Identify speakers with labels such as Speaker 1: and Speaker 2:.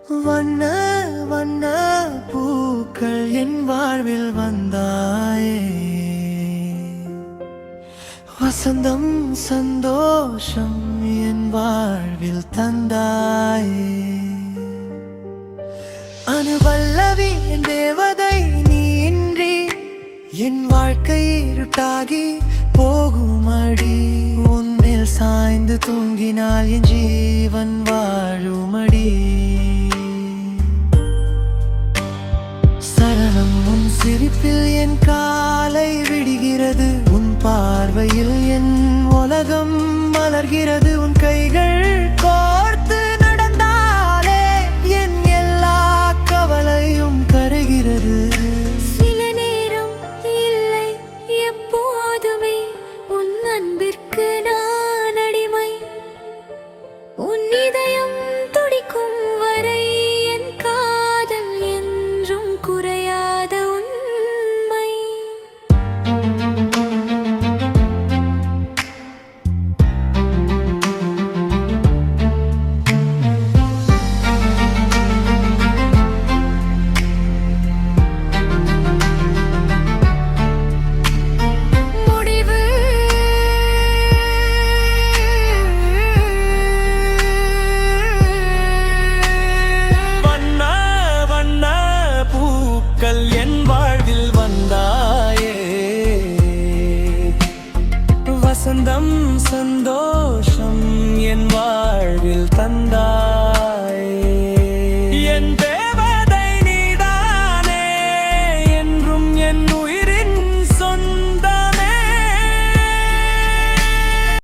Speaker 1: வண்ண வண்ண பூக்கள் என் வாழ்வில் வந்தாயே, வசந்தம் சந்தோஷம் என் வாழ்வில் தந்தாயே. அனுபல்லவி என் தேவதை நீ இன்றி என் வாழ்க்கை இருட்டாகி போகுமடி. உன்மேல் சாய்ந்து தூங்கினால் என் ஜீவன் வாழுமடி. சரணம் உன் சிரிப்பில் என் காலை விடுகிறது, உன் பார்வையில் என் உலகம் மலர்கிறது. உன் கைகள் கோர்த்து நடந்தாலே என் எல்லா கவலையும் கரைகிறது.
Speaker 2: சில நேரம் இல்லை எப்போதுமே உன் அன்பிற்கு நான் அடிமை. உன் இதயம் துடிக்கும் வரை என் காதல் என்றும் குறையாத உண்மை. முடிவு
Speaker 1: வண்ண வண்ண பூக்கள் என் வாழ்வில் வந்தாயே, வசந்தம் சந்தோஷம் என் வாழ்வில் தந்தாயே.